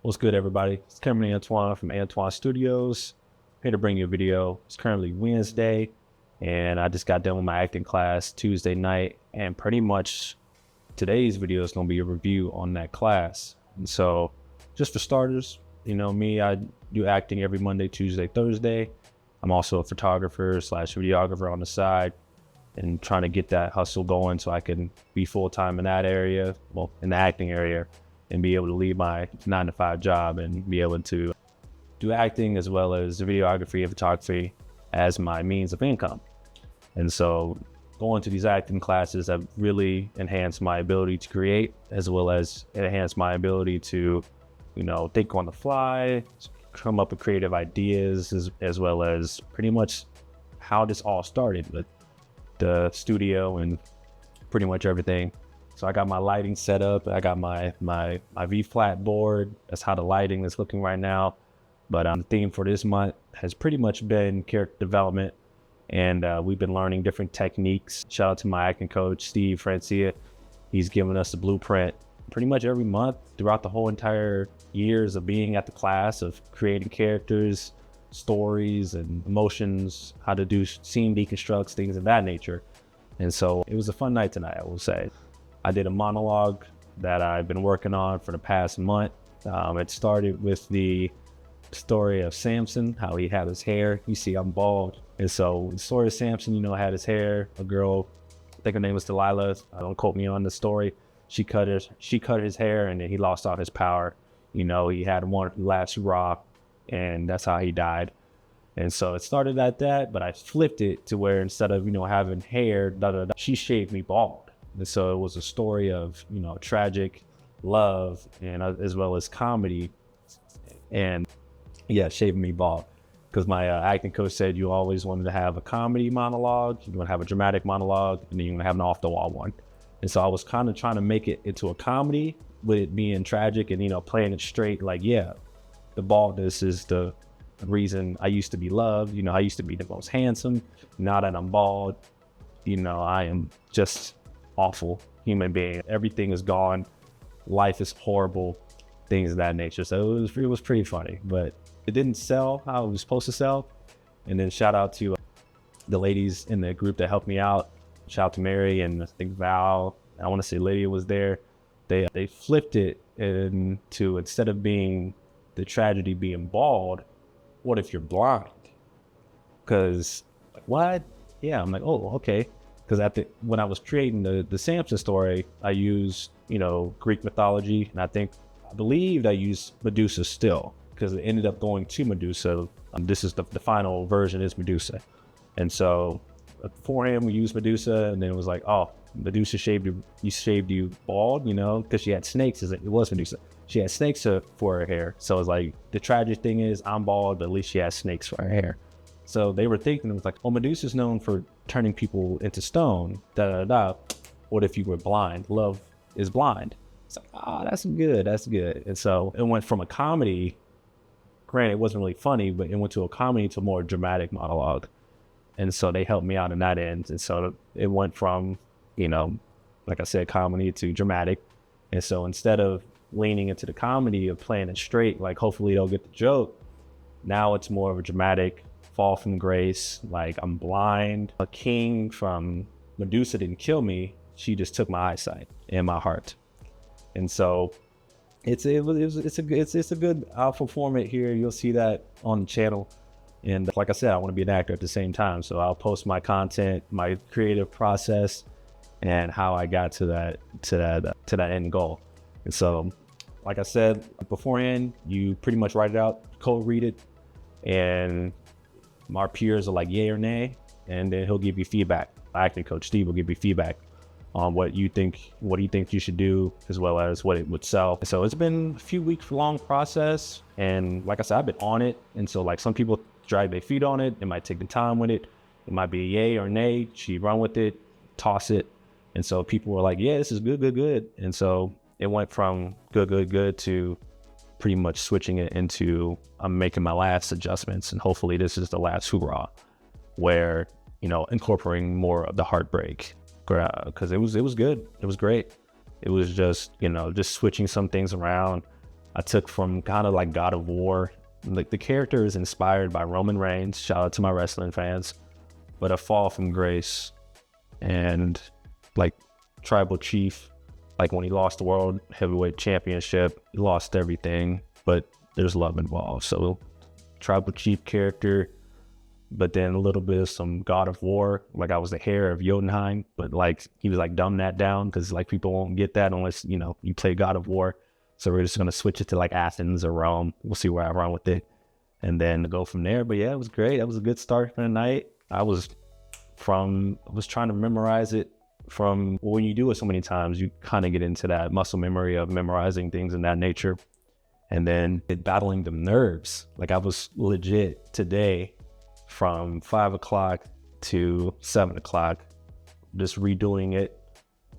What's good, everybody? It's Cameron Antwine from Antwine Studios. Here to bring you a video. It's currently Wednesday, and I just got done with my acting class Tuesday night, and pretty much today's video is going to be a review on that class. And so, just for starters, you know me, I do acting every Monday, Tuesday, Thursday. I'm also a photographer slash videographer on the side, and trying to get that hustle going so I can be full-time in that area, well, in the acting area, and be able to leave my 9-to-5 job and be able to do acting as well as videography and photography as my means of income. And so going to these acting classes have really enhanced my ability to create, as well as enhanced my ability to, think on the fly, come up with creative ideas, as well as pretty much how this all started with the studio and pretty much everything. So I got my lighting set up. I got my V-flat board. That's how the lighting is looking right now. But the theme for this month has pretty much been character development. And we've been learning different techniques. Shout out to my acting coach, Steve Francia. He's given us the blueprint pretty much every month throughout the whole entire years of being at the class, of creating characters, stories, and emotions, how to do scene deconstructs, things of that nature. And so it was a fun night tonight, I will say. I did a monologue that I've been working on for the past month. It started with the story of Samson, how he had his hair. You see, I'm bald. And so the story of Samson, had his hair. A girl, I think her name was Delilah. Don't quote me on the story. She cut his hair, and then he lost all his power. He had one last hurrah, and that's how he died. And so it started at that, but I flipped it to where instead of, having hair, she shaved me bald. And so it was a story of, tragic love and as well as comedy. And yeah, shaving me bald. Because my acting coach said you always wanted to have a comedy monologue, you want to have a dramatic monologue, and then you're going to have an off-the-wall one. And so I was kind of trying to make it into a comedy with it being tragic and, playing it straight. Like, yeah, the baldness is the reason I used to be loved. I used to be the most handsome. Now that I'm bald, I am just awful human being. Everything is gone. Life is horrible. Things of that nature. So it was pretty funny, but it didn't sell how it was supposed to sell. And then shout out to the ladies in the group that helped me out. Shout out to Mary and I think Val. I want to say Lydia was there. They flipped it into, instead of being the tragedy being bald, what if you're blind? Because what? Yeah, I'm like, oh, okay. Because when I was creating the Samson story, I used, Greek mythology. And I believed I used Medusa still, because it ended up going to Medusa. This is the final version is Medusa. And so beforehand we used Medusa, and then it was like, oh, Medusa shaved you bald, because she had snakes. It was Medusa. She had snakes for her hair. So it's like, the tragic thing is I'm bald, but at least she has snakes for her hair. So they were thinking, it was like, oh, Medusa's known for turning people into stone, What if you were blind? Love is blind. It's like, that's good. And so it went from a comedy, granted, it wasn't really funny, but it went to a comedy to a more dramatic monologue. And so they helped me out in that end. And so it went from, like I said, comedy to dramatic. And so instead of leaning into the comedy of playing it straight, like hopefully they'll get the joke, now it's more of a dramatic fall from grace. Like, I'm blind. A king from Medusa didn't kill me. She just took my eyesight and my heart. And so it's a good, I'll perform it here. You'll see that on the channel. And like I said, I want to be an actor at the same time. So I'll post my content, my creative process, and how I got to that end goal. And so, like I said beforehand, you pretty much write it out, code read it, and our peers are like yay or nay, and then he'll give you feedback. My acting coach Steve will give you feedback on what he thinks you should do, as well as what it would sell. So it's been a few weeks long process, and like I said, I've been on it. And so, like, some people drag their feet on it. It might take the time with it. It might be a yay or nay. She run with it, toss it. And so people were like, yeah, this is good. And so it went from good to pretty much switching it into, I'm making my last adjustments, and hopefully this is the last hoorah, where, incorporating more of the heartbreak, because it was good. It was great. It was just, just switching some things around, I took from kind of like God of War. Like the character is inspired by Roman Reigns. Shout out to my wrestling fans. But a fall from grace, and like Tribal Chief, like when he lost the World Heavyweight Championship, he lost everything, but there's love involved. So Tribal Chief character, but then a little bit of some God of War, like I was the heir of Jotunheim, but like he was like dumbing that down because like people won't get that unless, you know, you play God of War. So we're just going to switch it to like Athens or Rome. We'll see where I run with it and then go from there. But yeah, it was great. That was a good start for the night. I was trying to memorize it from when you do it so many times, you kind of get into that muscle memory of memorizing things in that nature. And then battling the nerves. Like I was legit today from 5 o'clock to 7 o'clock, just redoing it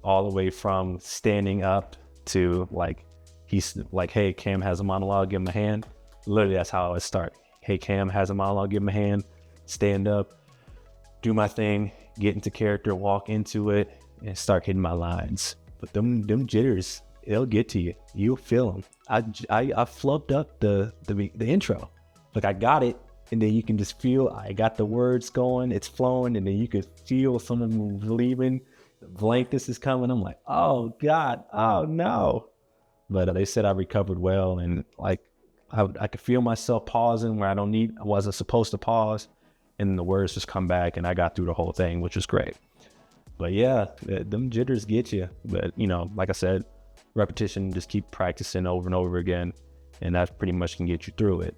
all the way from standing up to like, he's like, hey, Cam has a monologue, give him a hand. Literally, that's how I would start. Hey, Cam has a monologue, give him a hand, stand up, do my thing, get into character, walk into it, and start hitting my lines. But them jitters, it'll get to you. You'll feel them. I flubbed up the intro. Like I got it, and then you can just feel I got the words going, it's flowing, and then you can feel someone leaving. The blankness is coming. I'm like, oh God, oh no. But they said I recovered well, and like I could feel myself pausing where I wasn't supposed to pause, and the words just come back, and I got through the whole thing, which was great. But yeah, them jitters get you. But you know, like I said, repetition, just keep practicing over and over again, and that pretty much can get you through it.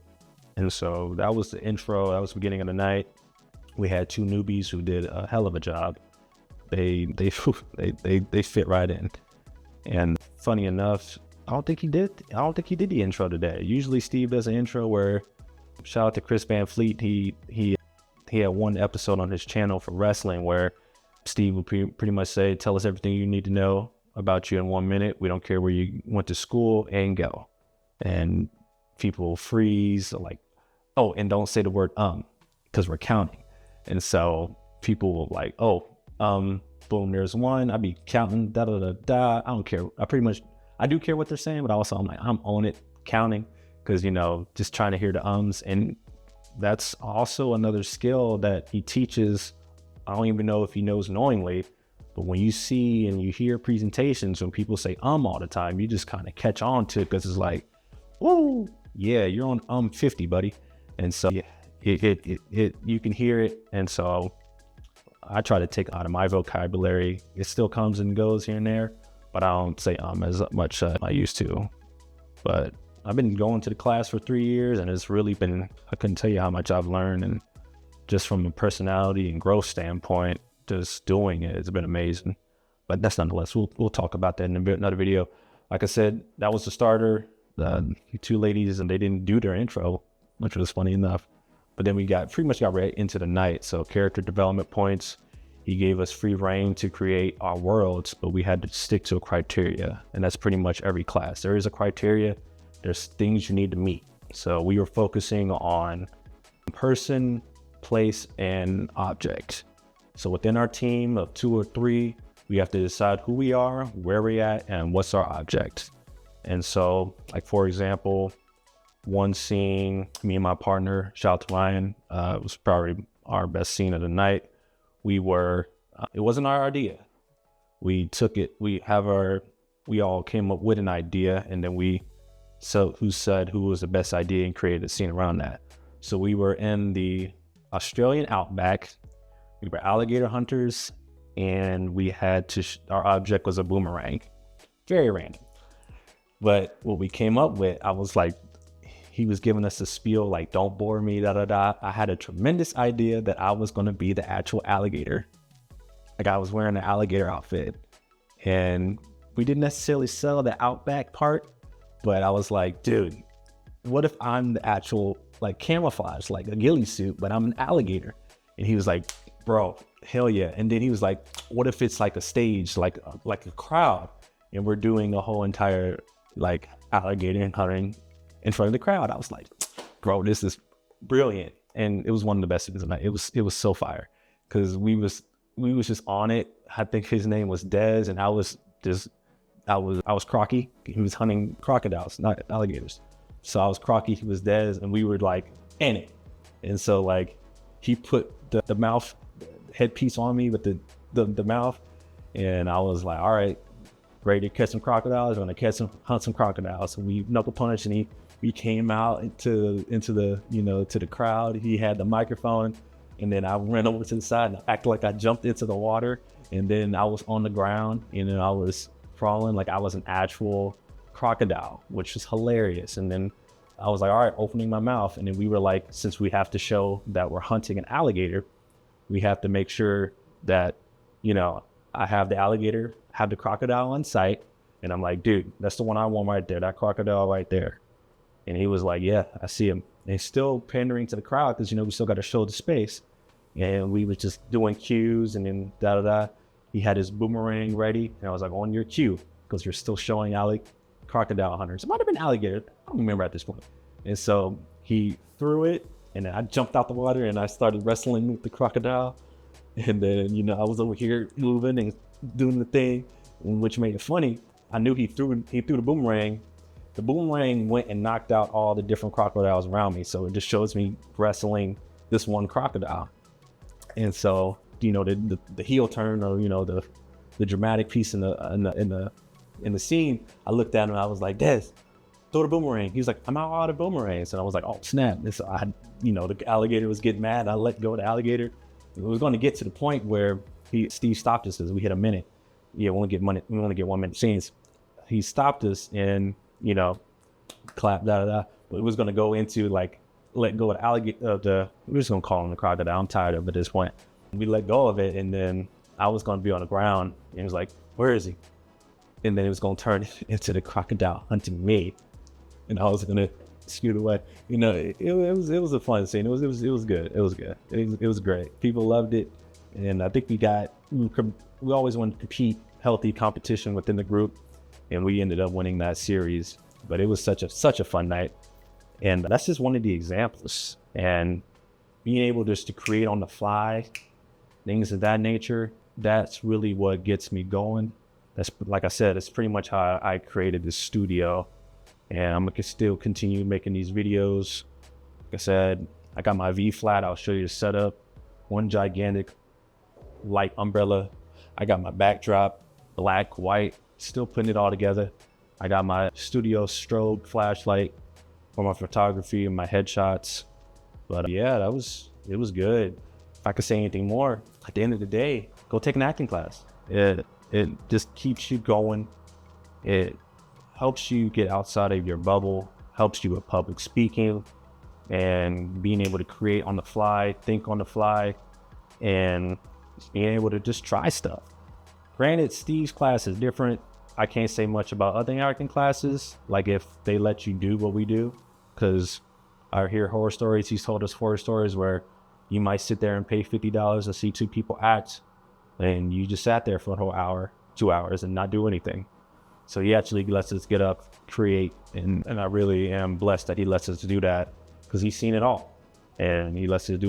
And so that was the intro. That was the beginning of the night. We had 2 newbies who did a hell of a job. They fit right in. And funny enough, I don't think he did the intro today. Usually Steve does an intro where, shout out to Chris Van Fleet. He had one episode on his channel for wrestling where Steve would pretty much say, tell us everything you need to know about you in 1 minute. We don't care where you went to school, and go. And people will freeze, like, oh, and don't say the word because we're counting. And so people will like, oh, boom, there's one. I be counting, da da da da. I don't care. I do care what they're saying, but also I'm like, I'm on it, counting, because, you know, just trying to hear the ums. And that's also another skill that he teaches. I don't even know if he knows knowingly, but when you see and you hear presentations when people say all the time, you just kind of catch on to it, because it's like, whoa, yeah, you're on 50, buddy. And so yeah, you can hear it. And so I try to take it out of my vocabulary. It still comes and goes here and there, but I don't say as much as I used to. But I've been going to the class for 3 years, and it's really been, I couldn't tell you how much I've learned. And just from a personality and growth standpoint, just doing it, it's been amazing. But that's nonetheless, we'll talk about that in another video. Like I said, that was the starter. The 2 ladies, and they didn't do their intro, which was funny enough. But then we pretty much got right into the night. So character development points, he gave us free reign to create our worlds, but we had to stick to a criteria. And that's pretty much every class. There is a criteria. There's things you need to meet. So we were focusing on person, place, and object. So within our team of 2 or 3, we have to decide who we are, where we're at, and what's our object. And so, like, for example, one scene, me and my partner, shout out to Ryan, was probably our best scene of the night. We were, it wasn't our idea. We took it, we all came up with an idea, and then who said who was the best idea, and created a scene around that. So we were in the Australian outback. We were alligator hunters, and we had our object was a boomerang. Very random. But what we came up with, I was like, he was giving us a spiel like, don't bore me, da da da. I had a tremendous idea that I was going to be the actual alligator. Like I was wearing an alligator outfit, and we didn't necessarily sell the outback part, but I was like, dude, what if I'm the actual like camouflage, like a ghillie suit, but I'm an alligator? And he was like, bro, hell yeah. And then he was like, what if it's like a stage, like a crowd, and we're doing a whole entire like alligator hunting in front of the crowd? I was like, bro, this is brilliant. And it was one of the best things of the night. It was so fire, because we was just on it. I think his name was Dez, and I was just I was Crocky. He was hunting crocodiles, not alligators. So I was Crocky, he was Dez, and we were like in it. And so like he put the mouth headpiece on me with the mouth, and I was like, all right, ready to catch some crocodiles. I'm gonna hunt some crocodiles. So we knuckle punched, and he came out into the to the crowd. He had the microphone, and then I ran over to the side and acted like I jumped into the water, and then I was on the ground, and then I was crawling like I was an actual crocodile, which was hilarious. And then I was like, all right, opening my mouth, and then we were like, since we have to show that we're hunting an alligator, we have to make sure that I have the alligator, have the crocodile on sight, and I'm like, dude, that's the one I want right there, that crocodile right there. And he was like, yeah, I see him. And he's still pandering to the crowd because we still got to show the space. And we was just doing cues, and then da-da-da. He had his boomerang ready, and I was like, on your cue, because you're still showing crocodile hunters. It might have been alligator, I don't remember at this point. And so he threw it, and then I jumped out the water, and I started wrestling with the crocodile. And then, I was over here moving and doing the thing, which made it funny. I knew he threw the boomerang. The boomerang went and knocked out all the different crocodiles around me. So it just shows me wrestling this one crocodile. And so, the heel turn, or the dramatic piece in the scene, I looked at him and I was like, Des, throw the boomerang. He was like, I'm out of boomerangs. And I was like, oh snap. And so the alligator was getting mad. I let go of the alligator. We were going to get to the point where Steve stopped us because we hit a minute. Yeah, we only get 1 minute scenes. He stopped us and clap da. But it was going to go into like let go of the alligator. We're just going to call him the crocodile. I'm tired of it at this point. We let go of it, and then I was going to be on the ground, and he was like, where is he? And then it was going to turn into the crocodile hunting me, and I was going to scoot away. It was a fun scene. It was good. It was great. People loved it, and I think we always wanted to compete, healthy competition within the group, and we ended up winning that series. But it was such a fun night, and that's just one of the examples. And being able just to create on the fly, things of that nature, that's really what gets me going. That's, like I said, it's pretty much how I created this studio. And I'm gonna still continue making these videos. Like I said, I got my V flat. I'll show you the setup. One gigantic light umbrella. I got my backdrop, black, white, still putting it all together. I got my studio strobe flashlight for my photography and my headshots. But yeah, it was good. If I could say anything more, at the end of the day, go take an acting class. It just keeps you going. It helps you get outside of your bubble, helps you with public speaking and being able to create on the fly, think on the fly, and being able to just try stuff. Granted, Steve's class is different. I can't say much about other acting classes, like if they let you do what we do, because I hear horror stories. He's told us horror stories where you might sit there and pay $50 to see two people act, and you just sat there for a whole hour, 2 hours, and not do anything. So he actually lets us get up, create, and I really am blessed that he lets us do that, because he's seen it all. And he lets us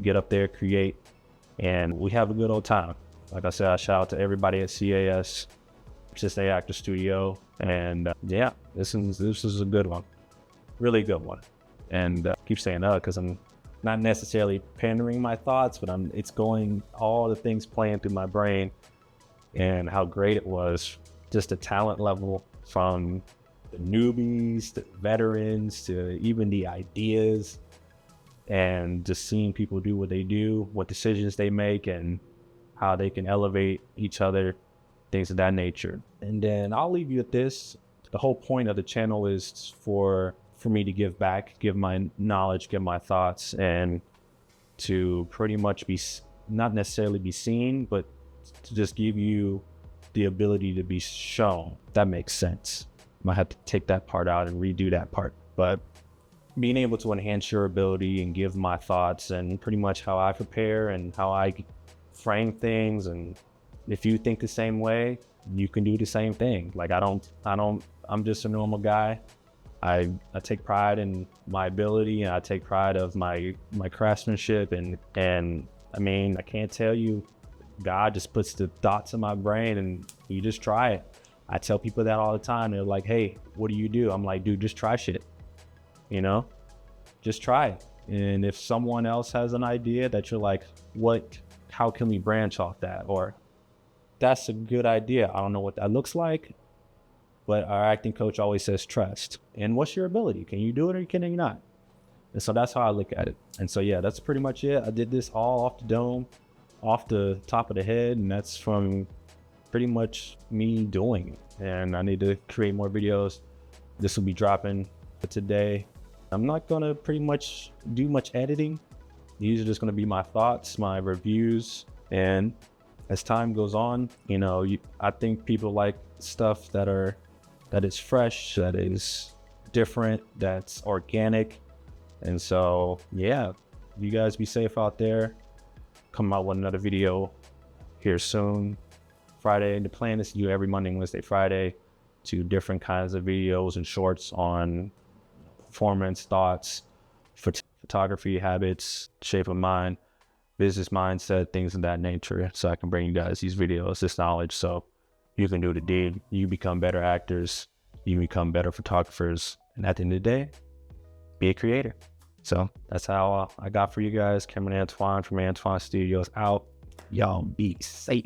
get up there, create, and we have a good old time. Like I said, I shout out to everybody at CAS, Cincinnati Actor Studio, and yeah, this is a good one, really good one. And I keep saying because I'm not necessarily pandering my thoughts, but it's going, all the things playing through my brain, and how great it was. Just the talent level from the newbies to veterans to even the ideas, and just seeing people do what they do, what decisions they make, and how they can elevate each other, things of that nature. And then I'll leave you with this. The whole point of the channel is for me to give back, give my knowledge, give my thoughts, and to pretty much be, not necessarily be seen, but to just give you the ability to be shown. That makes sense. I might have to take that part out and redo that part. But being able to enhance your ability and give my thoughts and pretty much how I prepare and how I frame things, and if you think the same way, you can do the same thing. Like I'm just a normal guy. I take pride in my ability, and I take pride of my craftsmanship, and I mean, I can't tell you, God just puts the thoughts in my brain and you just try it. I tell people that all the time. They're like, hey, what do you do? I'm like, dude, just try shit, you know, just try it. And if someone else has an idea that you're like, how can we branch off that? Or that's a good idea. I don't know what that looks like, but our acting coach always says trust. And what's your ability? Can you do it or can you not? And so that's how I look at it. And so, yeah, that's pretty much it. I did this all off the dome, off the top of the head. And that's from pretty much me doing it. And I need to create more videos. This will be dropping today. I'm not going to pretty much do much editing. These are just going to be my thoughts, my reviews. And as time goes on, you know, I think people like stuff that is fresh, that is different, that's organic. And so, yeah, you guys be safe out there. Come out with another video here soon. Friday, the plan is to do every Monday, Wednesday, Friday, 2 different kinds of videos and shorts on performance, thoughts, photography, habits, shape of mind, business mindset, things of that nature. So I can bring you guys these videos, this knowledge, so you can do the deed. You become better actors, you become better photographers, and at the end of the day, be a creator. So that's how I got for you guys. Cameron Antwine from Antwine Studios out. Y'all be safe.